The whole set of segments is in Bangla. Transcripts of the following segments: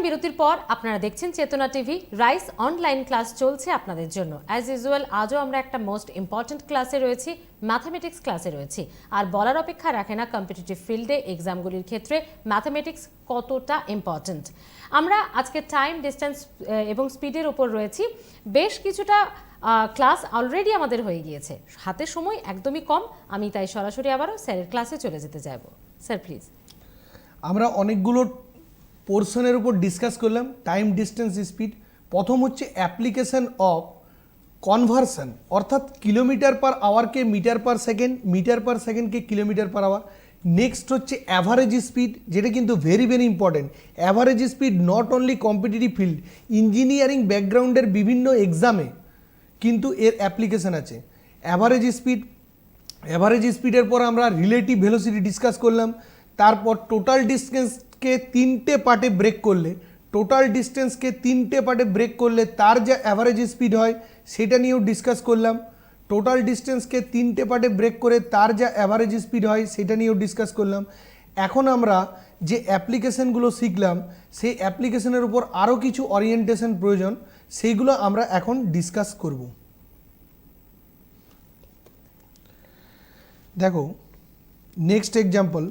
বিরতির পর আপনারা দেখছেন চেতনা টিভি। রাইস অনলাইন ক্লাস চলছে আপনাদের জন্য। অ্যাজ ইউজুয়াল আজও আমরা একটা মোস্ট ইম্পর্টেন্ট ক্লাসে রয়েছি, ম্যাথামেটিক্স ক্লাসে রয়েছি। আর বলার অপেক্ষা রাখে না কম্পিটিটিভ ফিল্ডে এক্সামগুলির ক্ষেত্রে ম্যাথামেটিক্স কতটা ইম্পর্টেন্ট। আমরা আজকে টাইম, ডিস্টেন্স এবং স্পিডের উপর রয়েছি। বেশ কিছুটা ক্লাস অলরেডি আমাদের হয়ে গিয়েছে, হাতে সময় একদমই কম। আমি তাই সরাসরি আবারও স্যারের ক্লাসে চলে যেতে চাইব। Sir please. আমরা অনেকগুলো পোর্শনের উপর ডিসকাস করলাম, টাইম, ডিস্টেন্স, স্পিড। প্রথম হচ্ছে অ্যাপ্লিকেশন অফ কনভার্সন, অর্থাৎ কিলোমিটার পার আওয়ারকে metre per second, metre per সেকেন্ডকে কিলোমিটার পার আওয়ার। নেক্সট হচ্ছে অ্যাভারেজ স্পিড, যেটা কিন্তু very very important. Average speed not only competitive field, engineering ব্যাকগ্রাউন্ডের বিভিন্ন এক্সামে কিন্তু এর অ্যাপ্লিকেশন আছে। অ্যাভারেজ স্পিডের পর আমরা রিলেটিভ ভেলোসিটি ডিসকাস করলাম। তারপর টোটাল ডিস্টেন্সকে তিনটে পার্টে ব্রেক করলে তার যা অ্যাভারেজ স্পিড হয় সেটা নিয়েও ডিসকাস করলাম। টোটাল ডিস্টেন্সকে তিনটে পার্টে ব্রেক করে তার যা অ্যাভারেজ স্পিড হয় সেটা নিয়েও ডিসকাস করলাম। এখন আমরা যে অ্যাপ্লিকেশনগুলো শিখলাম সেই অ্যাপ্লিকেশনের উপর আরও কিছু ওরিয়েন্টেশন প্রয়োজন, সেইগুলো আমরা এখন ডিসকাস করব। দেখো, next example,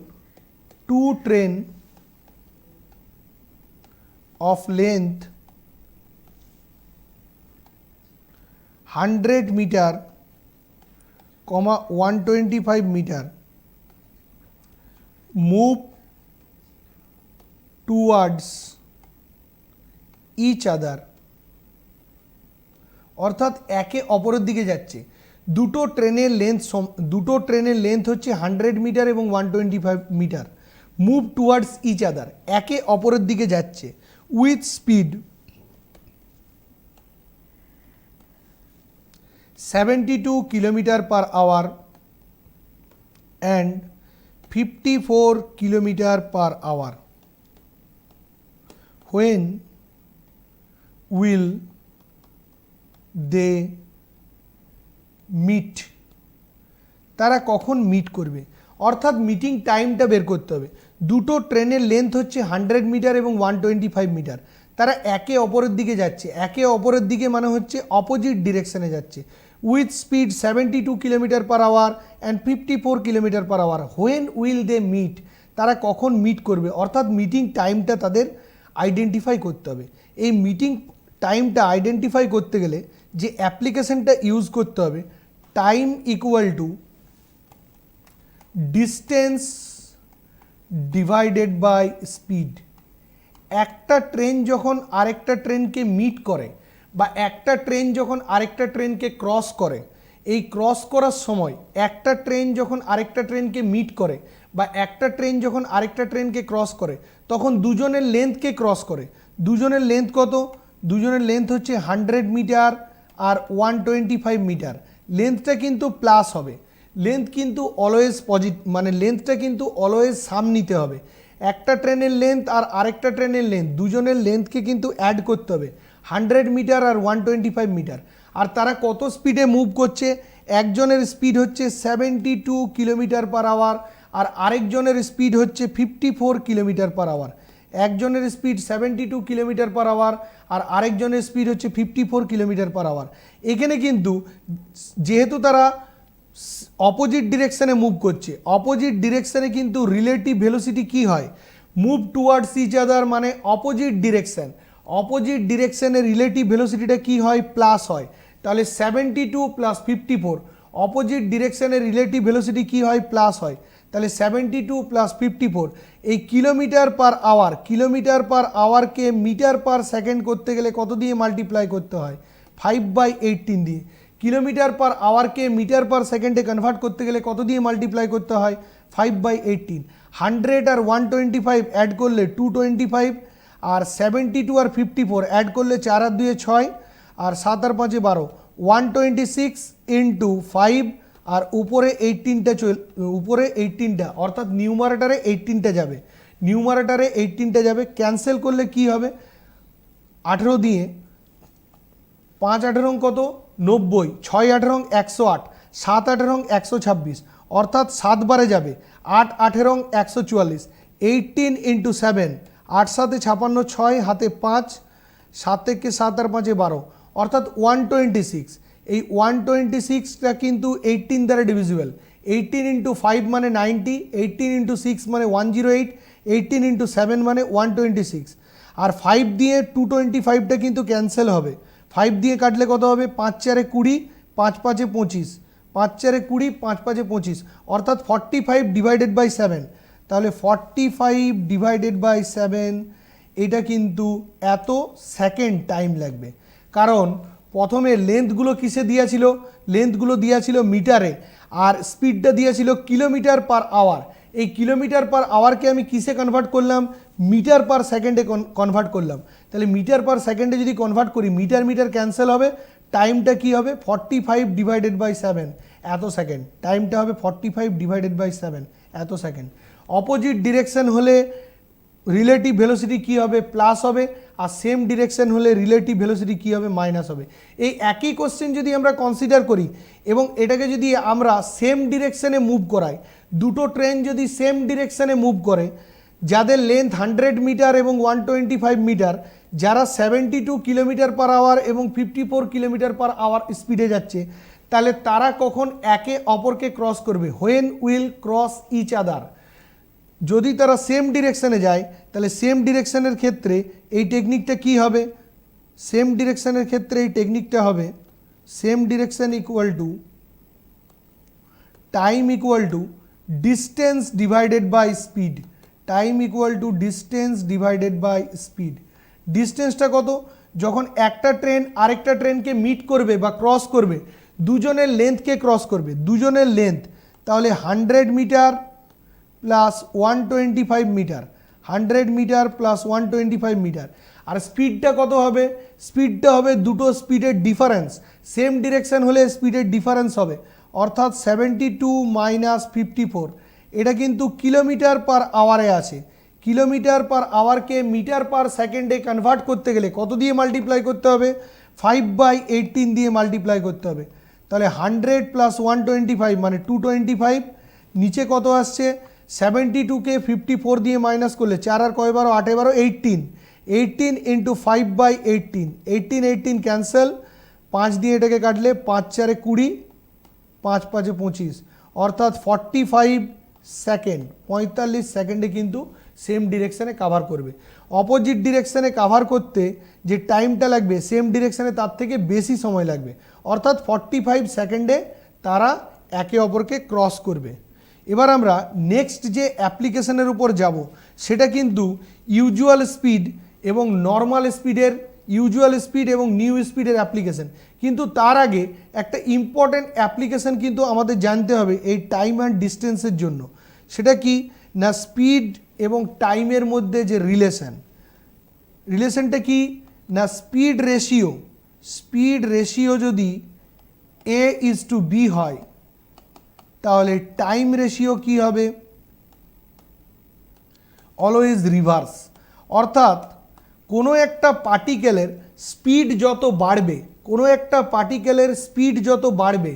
two train of length 100 meter, 125 meter move towards each other, অর্থাৎ একে অপরের দিকে যাচ্ছে। দুটো ট্রেনের লেন্থ হচ্ছে 100 মিটার এবং 125 metre. Move towards each other, একে অপরের দিকে যাচ্ছে। With speed 72 kilometre per hour and 54 kilometre per hour. When will they meet, তারা কখন মিট করবে, অর্থাৎ মিটিং টাইমটা বের করতে হবে। দুটো ট্রেনের লেন্থ হচ্ছে 100 মিটার এবং 125 মিটার, তারা একে অপরের দিকে যাচ্ছে। একে অপরের দিকে মানে হচ্ছে অপোজিট ডিরেকশনে যাচ্ছে। With speed 72 kilometre per hour and 54 kilometre per hour. When will they meet, তারা কখন মিট করবে, অর্থাৎ মিটিং টাইমটা তাদের আইডেন্টিফাই করতে হবে। এই মিটিং টাইমটা আইডেন্টিফাই করতে গেলে যে অ্যাপ্লিকেশনটা ইউজ করতে হবে, time equal to distance divided by speed. একটা ট্রেন যখন আরেকটা ট্রেনকে মিট করে বা একটা ট্রেন যখন আরেকটা ট্রেনকে ক্রস করে, এই ক্রস করার সময় একটা ট্রেন যখন আরেকটা ট্রেনকে মিট করে বা একটা ট্রেন যখন আরেকটা ট্রেনকে ক্রস করে, তখন দুজনের লেন্থকে ক্রস করে। দুজনের লেন্থ কত? দুজনের লেন্থ হচ্ছে 100 মিটার আর 125 মিটার। লেন্থটা কিন্তু প্লাস হবে, লেন্থ কিন্তু অলওয়েজ মানে লেন্থটা কিন্তু অলওয়েজ সাম নিতে হবে। একটা ট্রেনের লেন্থ আর আরেকটা ট্রেনের লেন্থ, দুজনের লেন্থকে কিন্তু অ্যাড করতে হবে, 100 মিটার আর 125 মিটার। আর তারা কত স্পিডে মুভ করছে? একজনের স্পিড হচ্ছে 72 কিলোমিটার পার আওয়ার আর আরেকজনের স্পিড হচ্ছে 54 কিলোমিটার পার আওয়ার। একজনের স্পিড 72 কিলোমিটার পার আওয়ার আর আরেকজনের স্পিড হচ্ছে 54 কিলোমিটার পার আওয়ার। এখানে কিন্তু যেহেতু তারা অপোজিট ডিরেকশানে মুভ করছে, অপোজিট ডিরেকশানে কিন্তু রিলেটিভ ভেলোসিটি কি হয়? মুভ টুয়ার্ডস ইচ আদার মানে অপোজিট ডিরেকশান। অপোজিট ডিরেকশানে রিলেটিভ ভেলোসিটিটা কি হয়? প্লাস হয়। তাহলে 72 প্লাস 54, অপোজিট ডিরেকশানে রিলেটিভ ভেলোসিটি কি হয়? প্লাস হয়। তাহলে 72 প্লাস 54, এই কিলোমিটার পার আওয়ারকে মিটার পার সেকেন্ড করতে গেলে কত দিয়ে মাল্টিপ্লাই করতে হয়? 5/18 দিয়ে। কিলোমিটার পার আওয়ারকে মিটার পার সেকেন্ডে কনভার্ট করতে গেলে কত দিয়ে মাল্টিপ্লাই করতে হয়? 5/18। 100 আর 125 অ্যাড করলে 225 আর 72 আর 54 অ্যাড করলে 4 আর 2 6 আর 7 আর 5 12, 126 ইন্টু 5 আর উপরে 18টা অর্থাৎ নিউমারেটারে 18টা যাবে, নিউমারেটারে 18টা যাবে। ক্যান্সেল করলে কি হবে? 18 দিয়ে 5 18 কত? 90, 6 18 108, 7 18 126, অর্থাৎ 7 বারে যাবে। 8 18 144, 18 ইন্টু 7 8 7 56, 6 হাতে 5, 7 থেকে 7 আর 5 12, অর্থাৎ 126। এই 126টা কিন্তু 18 দ্বারা ডিভিজিবল। 18 ইন্টু 5 মানে 90, 18 ইন্টু 6 মানে 108, 18 ইন্টু 7 মানে 126। আর 5 দিয়ে 225টা কিন্তু ক্যান্সেল হবে। 5 দিয়ে কাটলে কত হবে? 5 4 20, 5 5 25, 5 4 20, 5 5 25, অর্থাৎ 45 ডিভাইডেড বাই 7। তাহলে 45 ডিভাইডেড বাই 7 এটা কিন্তু এত সেকেন্ড টাইম লাগবে। কারণ প্রথমে লেন্থগুলো কিসে দিয়েছিল? লেন্থগুলো দিয়েছিল মিটারে, আর স্পিডটা দিয়েছিল কিলোমিটার পার আওয়ার। এই কিলোমিটার পার আওয়ারকে আমি কিসে কনভার্ট করলাম? মিটার পার সেকেন্ডে কনভার্ট করলাম। তাহলে মিটার পার সেকেন্ডে যদি কনভার্ট করি, মিটার মিটার ক্যান্সেল হবে, টাইমটা কি হবে? 45 ডিভাইডেড বাই 7 এত সেকেন্ড। টাইমটা হবে 45 ডিভাইডেড বাই 7 এত সেকেন্ড। অপোজিট ডিরেকশন হলে রিলেটিভ ভেলোসিটি কী হবে? প্লাস হবে। আর সেম ডিরেকশন হলে রিলেটিভ ভেলোসিটি কী হবে? মাইনাস হবে। এই একই কোশ্চেন যদি আমরা কনসিডার করি এবং এটাকে যদি আমরা সেম ডিরেকশনে মুভ করাই, দুটো ট্রেন যদি সেম ডিরেকশনে মুভ করে, যাদের লেন্থ 100 মিটার এবং 125 মিটার, যারা 72 কিলোমিটার পার আওয়ার এবং 54 কিলোমিটার পার আওয়ার স্পিডে যাচ্ছে, তাহলে তারা কখন একে অপরকে ক্রস করবে? When will cross each other. যদি তারা সেম ডিরেকশনে যায়, তাহলে সেম ডিরেকশনের ক্ষেত্রে এই টেকনিকটা কি হবে? সেম ডিরেকশনের ক্ষেত্রে এই টেকনিকটা হবে same direction equal to time equal to distance divided by speed. Time equal to distance divided by speed. ডিস্টেন্সটা কত? যখন একটা ট্রেন আরেকটা ট্রেনকে মিট করবে বা ক্রস করবে, দুজনের লেন্থকে ক্রস করবে, দুজনের লেন্থ, তাহলে 100 metre plus 125 metre, 100 metre plus 125 metre. আর স্পিডটা কত হবে? স্পিডটা হবে দুটো স্পিডের ডিফারেন্স। সেম ডিরেকশন হলে স্পিডের ডিফারেন্স হবে, অর্থাৎ 72 মাইনাস 54। এটা কিন্তু কিলোমিটার পার আওয়ারে আছে। কিলোমিটার পার আওয়ারকে মিটার পার সেকেন্ডে কনভার্ট করতে গেলে কত দিয়ে মাল্টিপ্লাই করতে হবে? 5/18 দিয়ে মাল্টিপ্লাই করতে হবে। তাহলে 100 প্লাস 125 মানে 225। নিচে কত আসছে? 72কে 54 দিয়ে মাইনাস করলে 4 আর কয় 12, 8 12, 18। 18 ইন্টু 5/18, 18 18 ক্যান্সেল, 5 দিয়ে এটাকে কাটলে 5 4 20, 5 5 25, অর্থাৎ 45 সেকেন্ড, 45 সেকেন্ডে কিন্তু সেম ডিরেকশানে কাভার করবে। অপোজিট ডিরেকশানে কাভার করতে যে টাইমটা লাগবে, সেম ডিরেকশানে তার থেকে বেশি সময় লাগবে, অর্থাৎ 45 সেকেন্ডে তারা একে অপরকে ক্রস করবে। এবার আমরা নেক্সট যে অ্যাপ্লিকেশনের উপর যাব, সেটা কিন্তু ইউজুয়াল স্পিড এবং নর্মাল স্পিডের, ইউজুয়াল স্পিড এবং নিউ স্পিডের অ্যাপ্লিকেশন। কিন্তু তার আগে একটা ইম্পর্টেন্ট অ্যাপ্লিকেশন কিন্তু আমাদের জানতে হবে এই টাইম অ্যান্ড ডিস্টেন্সের জন্য। সেটা কি না, স্পিড এবং টাইমের মধ্যে যে রিলেশনটা কি না, স্পিড রেশিও যদি A:B হয়, তাহলে টাইম রেশিও কি হবে? Always reverse. অর্থাৎ কোনো একটা পার্টিকেলের স্পিড যত বাড়বে,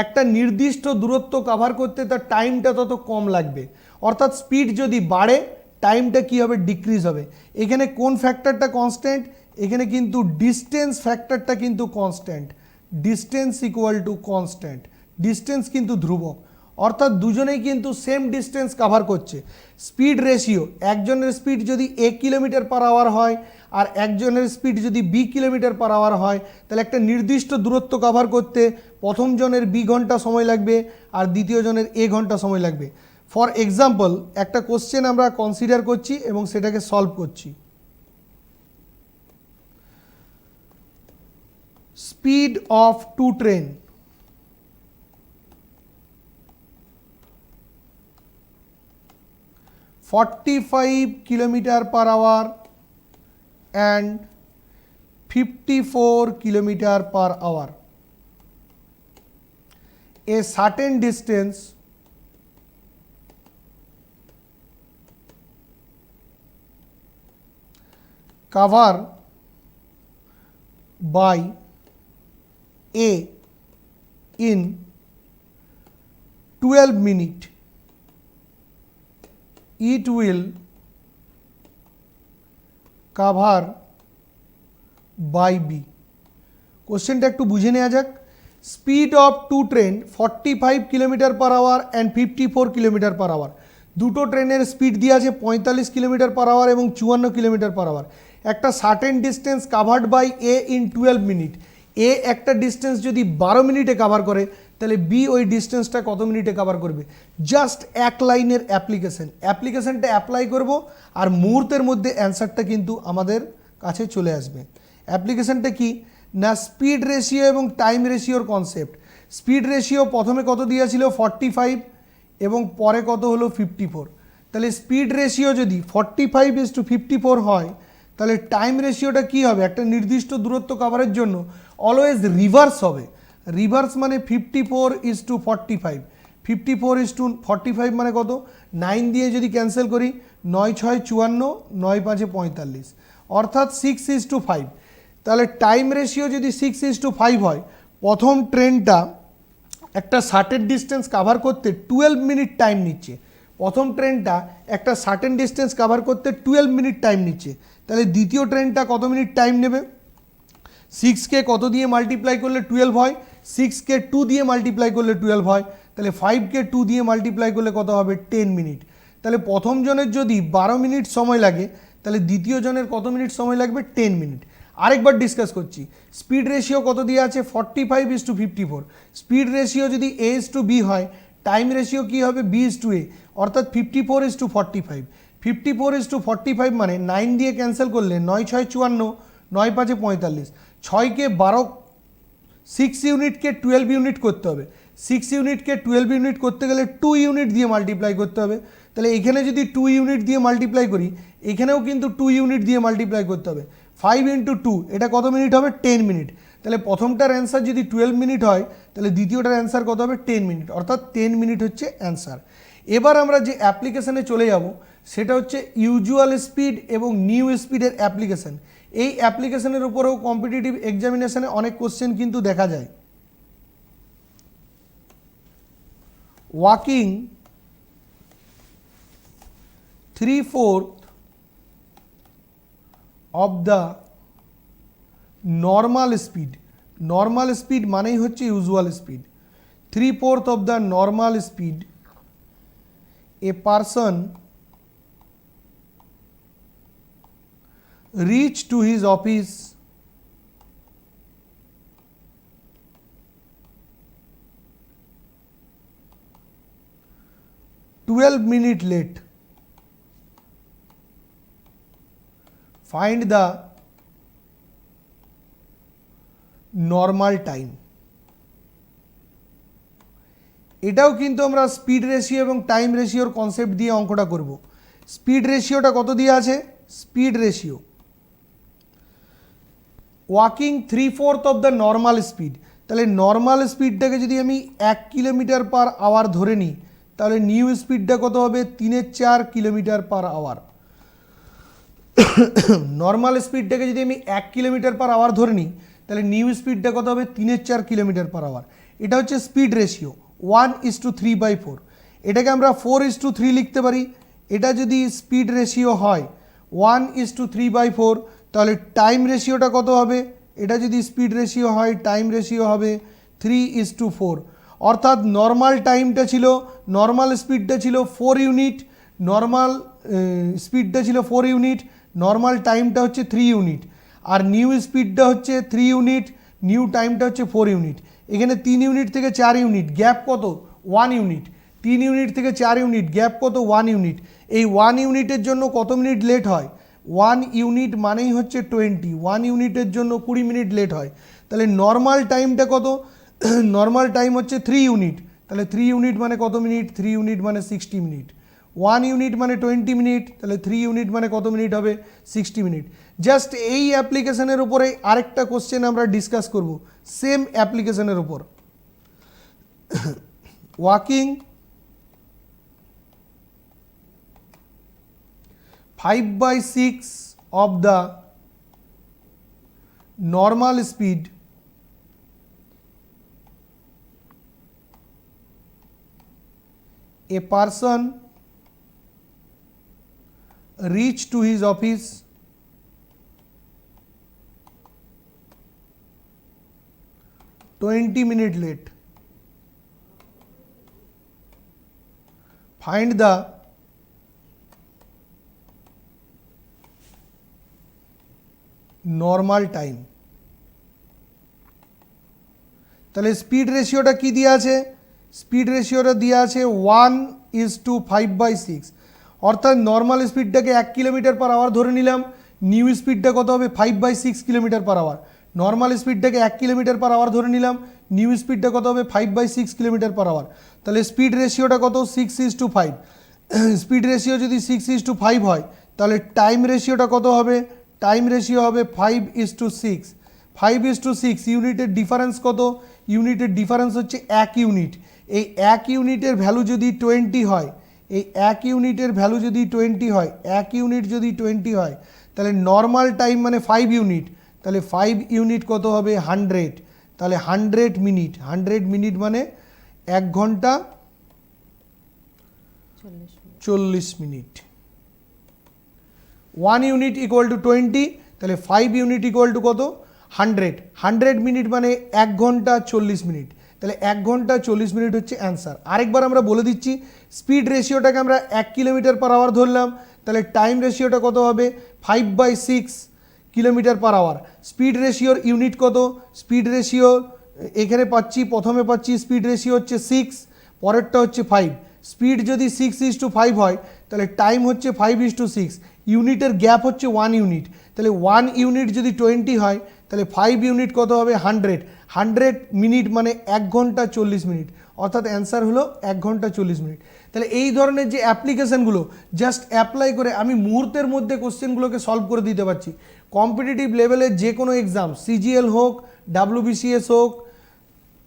একটা নির্দিষ্ট দূরত্ব কভার করতে তার টাইমটা তত কম লাগবে। অর্থাৎ স্পিড যদি বাড়ে, টাইমটা কি হবে? ডিক্রিজ হবে। এখানে কোন ফ্যাক্টরটা কনস্ট্যান্ট? এখানে কিন্তু ডিস্টেন্স ফ্যাক্টরটা কিন্তু constant. Distance equal to constant. Distance কিন্তু ধ্রুবক, অর্থাৎ দুজনেই কিন্তু সেম ডিস্টেন্স কাভার করছে। স্পিড রেশিও, একজনের স্পিড যদি A কিলোমিটার পার আওয়ার হয় আর একজনের স্পিড যদি B কিলোমিটার পার আওয়ার হয়, তাহলে একটা নির্দিষ্ট দূরত্ব কাভার করতে প্রথম জনের B ঘন্টা সময় লাগবে আর দ্বিতীয় জনের A ঘন্টা সময় লাগবে। ফর এক্সাম্পল, একটা কোশ্চেন আমরা কনসিডার করছি এবং সেটাকে সলভ করছি। Speed of two train, (45 kilometer per hour and 54 kilometer per hour). A certain distance covered by A in 12 minutes, it will cover by B. কোশ্চেনটা একটু বুঝে নেওয়া যাক। Speed of two train 45 kilometre per hour and 54 kilometre per hour. দুটো ট্রেনের স্পিড দিয়ে আছে 45 কিলোমিটার পার আওয়ার এবং 54 কিলোমিটার পার আওয়ার। একটা certain distance covered by A in 12 minute. A একটা ডিস্টেন্স যদি 12 মিনিটে কাভার করে, তাহলে বি ওই ডিস্টেন্সটা কত মিনিটে কাভার করবে? জাস্ট এক লাইনের অ্যাপ্লিকেশনটা অ্যাপ্লাই করব আর মুহূর্তের মধ্যে অ্যান্সারটা কিন্তু আমাদের কাছে চলে আসবে। অ্যাপ্লিকেশনটা কি না, স্পিড রেশিও এবং টাইম রেশিওর কনসেপ্ট। স্পিড রেশিও প্রথমে কত দিয়েছিল 45 এবং পরে কত হলো 54। তাহলে স্পিড রেশিও যদি 45:54 হয়, তাহলে টাইম রেশিওটা কি হবে? একটা নির্দিষ্ট দূরত্ব কভারের জন্য অলওয়েজ রিভার্স হবে। রিভার্স মানে 54:45। 54:45 মানে কত? 9 দিয়ে যদি ক্যান্সেল করি, 9 6 54, 9 5 45, অর্থাৎ 6:5। তাহলে টাইম রেশিও যদি 6:5 হয়, প্রথম ট্রেনটা একটা সার্টেন ডিস্টেন্স কাভার করতে 12 মিনিট টাইম নিচ্ছে। প্রথম ট্রেনটা একটা সার্টেন ডিস্টেন্স কাভার করতে 12 মিনিট টাইম নিচ্ছে। তাহলে দ্বিতীয় ট্রেনটা কত মিনিট টাইম নেবে? 6কে কত দিয়ে মাল্টিপ্লাই করলে 12 হয়? 6কে 2 দিয়ে মাল্টিপ্লাই করলে 12 হয়। তাহলে 5কে 2 দিয়ে মাল্টিপ্লাই করলে কত হবে? 10 মিনিট। তাহলে প্রথম জনের যদি 12 মিনিট সময় লাগে, তাহলে দ্বিতীয় জনের কত মিনিট সময় লাগবে? 10 মিনিট। আরেকবার ডিসকাস করছি। স্পিড রেশিও কত দিয়ে আছে? 45:54। স্পিড রেশিও যদি A:B হয়, টাইম রেশিও কি হবে? B:A, অর্থাৎ 54:45। 54:45 মানে 9 দিয়ে ক্যান্সেল করলে 9 6 54, 9 5 45। 6কে 12, 6 ইউনিটকে 12 ইউনিট করতে হবে। 6 ইউনিটকে 12 ইউনিট করতে গেলে 2 ইউনিট দিয়ে মাল্টিপ্লাই করতে হবে। তাহলে এখানে যদি 2 ইউনিট দিয়ে মাল্টিপ্লাই করি, এখানেও কিন্তু 2 ইউনিট দিয়ে মাল্টিপ্লাই করতে হবে। 5 × 2 এটা কত মিনিট হবে? 10 মিনিট। তাহলে প্রথমটার অ্যান্সার যদি 12 মিনিট হয়, তাহলে দ্বিতীয়টার অ্যান্সার কত হবে? 10 মিনিট, অর্থাৎ 10 মিনিট হচ্ছে অ্যান্সার। এবার আমরা যে অ্যাপ্লিকেশানে চলে যাব, সেটা হচ্ছে ইউজুয়াল স্পিড এবং নিউ স্পিডের অ্যাপ্লিকেশান। এই অ্যাপ্লিকেশনের উপরেও কম্পিটিটিভ এক্সামিনেশনে অনেক কোশ্চেন কিন্তু দেখা যায়। Walking 3/4 of the normal speed. Normal speed মানেই হচ্ছে usual speed. 3/4 of the normal speed a person reach to his office minutes late. Find the normal time. এটাও কিন্তু আমরা স্পিড রেশিও এবং টাইম রেশিওর কনসেপ্ট দিয়ে অঙ্কটা করব। স্পিড রেশিওটা কত দিয়ে আছে? Speed ratio walking 3/4 of the normal speed. তাহলে নর্মাল স্পিডটাকে যদি আমি 1 কিলোমিটার পার আওয়ার ধরে নিই, তাহলে নিউ স্পিডটা কত হবে? 3/4 কিলোমিটার পার আওয়ার। নর্মাল স্পিডটাকে যদি আমি 1 কিলোমিটার পার আওয়ার ধরে নিই, তাহলে নিউ স্পিডটা কত হবে? 3/4 কিলোমিটার পার আওয়ার। এটা হচ্ছে স্পিড রেশিও 1:3/4। এটাকে আমরা 4:3 লিখতে পারি। এটা যদি স্পিড রেশিও হয় 1:3/4, তাহলে টাইম রেশিওটা কত হবে? এটা যদি স্পিড রেশিও হয়, টাইম রেশিও হবে 3:4। অর্থাৎ নর্মাল টাইমটা ছিল, নর্মাল স্পিডটা ছিল 4 ইউনিট, নর্মাল স্পিডটা ছিল 4 ইউনিট, নর্মাল টাইমটা হচ্ছে 3 ইউনিট, আর নিউ স্পিডটা হচ্ছে 3 ইউনিট, নিউ টাইমটা হচ্ছে 4 ইউনিট। এখানে 3 ইউনিট থেকে 4 ইউনিট, গ্যাপ কত? 1 ইউনিট। 3 ইউনিট থেকে 4 ইউনিট, গ্যাপ কত? 1 ইউনিট। এই 1 ইউনিটের জন্য কত মিনিট লেট হয়? 1 ইউনিট মানেই হচ্ছে 20। 1 ইউনিটের জন্য 20 মিনিট লেট হয়। তাহলে নর্মাল টাইমটা কত? নর্মাল টাইম হচ্ছে 3 ইউনিট। তাহলে 3 ইউনিট মানে কত মিনিট? 3 ইউনিট মানে 60 মিনিট। 1 ইউনিট মানে 20 মিনিট, তাহলে 3 ইউনিট মানে কত মিনিট হবে? 60 মিনিট। জাস্ট এই অ্যাপ্লিকেশনের উপরে আরেকটা কোশ্চেন আমরা ডিসকাস করব, সেম অ্যাপ্লিকেশনের উপর। Walking 5/6 of the normal speed a person reach to his office 20 minute late. Find the normal time. তাহলে স্পিড রেশিওটা কি দেওয়া আছে? স্পিড রেশিওটা দেওয়া আছে 1:5/6, অর্থাৎ নর্মাল স্পিডটাকে 1 কিলোমিটার পার আওয়ার ধরে নিলাম, নিউ স্পিডটা কত হবে 5/6 কিলোমিটার পার আওয়ার। নর্মাল স্পিডটাকে 1 কিলোমিটার পার আওয়ার ধরে নিলাম, নিউ স্পিডটা কত হবে 5/6 কিলোমিটার পার আওয়ার। তাহলে স্পিড রেশিওটা কত 6:5। স্পিড রেশিও যদি 6:5 হয় তাহলে টাইম রেশিওটা কত হবে? টাইম রেশিও হবে 5:6। 5:6 ইউনিটের ডিফারেন্স কত? ইউনিটের ডিফারেন্স হচ্ছে 1 ইউনিট। এই 1 ইউনিটের ভ্যালু যদি 20 হয়, এই 1 ইউনিটের ভ্যালু যদি 20 হয়, 1 ইউনিট যদি 20 হয় তাহলে নর্মাল টাইম মানে 5 ইউনিট, তাহলে 5 ইউনিট কত হবে 100। তাহলে 100 মিনিট, 100 মিনিট মানে 1 ঘন্টা 40 মিনিট। 1 ইউনিট ইকুয়াল টু 20, তাহলে 5 ইউনিট ইকুয়াল টু কত 100। 100 মিনিট মানে 1 ঘন্টা 40 মিনিট, তাহলে 1 ঘন্টা 40 মিনিট হচ্ছে অ্যান্সার। আরেকবার আমরা বলে দিচ্ছি, স্পিড রেশিওটাকে আমরা 1 কিলোমিটার পার আওয়ার ধরলাম, তাহলে টাইম রেশিওটা কত হবে 5/6 কিলোমিটার পার আওয়ার। স্পিড রেশিওর ইউনিট কত? স্পিড রেশিও এখানে পাচ্ছি, প্রথমে পাচ্ছি স্পিড রেশিও হচ্ছে 6, পরেরটা হচ্ছে 5। স্পিড যদি 6:5 হয় তাহলে টাইম হচ্ছে 5:6, ইউনিটের গ্যাপ হচ্ছে 1 ইউনিট। তাহলে 1 ইউনিট যদি 20 হয় তাহলে 5 ইউনিট কত হবে 100। 100 মিনিট মানে 1 ঘন্টা 40 মিনিট, অর্থাৎ অ্যান্সার হলো 1 ঘন্টা 40 মিনিট। তাহলে এই ধরনের যে অ্যাপ্লিকেশানগুলো জাস্ট অ্যাপ্লাই করে আমি মুহূর্তের মধ্যে কোশ্চেনগুলোকে সলভ করে দিতে পারছি। কম্পিটিটিভ লেভেলের যে কোনো এক্সাম, সিজিএল হোক, WBCS হোক,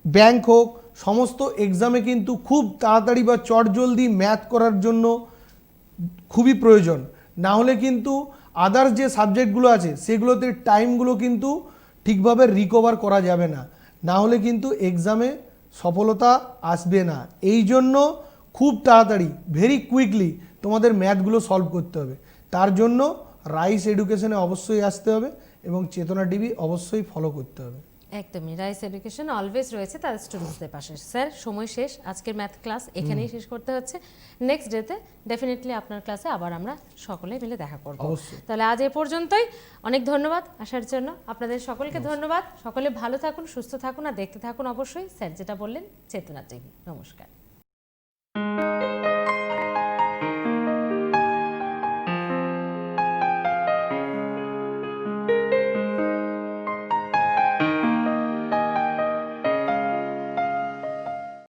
ব্যাংক হোক, সমস্ত এক্সামে কিন্তু খুব তাড়াতাড়ি বা চটজলদি ম্যাথ করার জন্য খুবই প্রয়োজন। না হলে কিন্তু আদার্স যে সাবজেক্টগুলো আছে সেগুলোতে টাইমগুলো কিন্তু ঠিকভাবে রিকভার করা যাবে না, না হলে কিন্তু এক্সামে সফলতা আসবে না। এই জন্য খুব তাড়াতাড়ি ভেরি কুইকলি তোমাদের ম্যাথগুলো সলভ করতে হবে। তার জন্য রাইস এডুকেশনে অবশ্যই আসতে হবে এবং চেতনা টিভি অবশ্যই ফলো করতে হবে। একদমই, রাইস এডুকেশন অলওয়েজ রয়েছে তার স্টুডেন্টসদের পাশে। স্যার সময় শেষ, আজকের ম্যাথ ক্লাস এখানেই শেষ করতে হচ্ছে। নেক্সট ডেতে ডেফিনেটলি আপনার ক্লাসে আবার আমরা সকলে মিলে দেখা করব। তাহলে আজ এ পর্যন্তই, অনেক ধন্যবাদ আসার জন্য, আপনাদের সকলকে ধন্যবাদ। সকলে ভালো থাকুন, সুস্থ থাকুন আর দেখতে থাকুন অবশ্যই স্যার যেটা বললেন চেতনা টিভি। নমস্কার।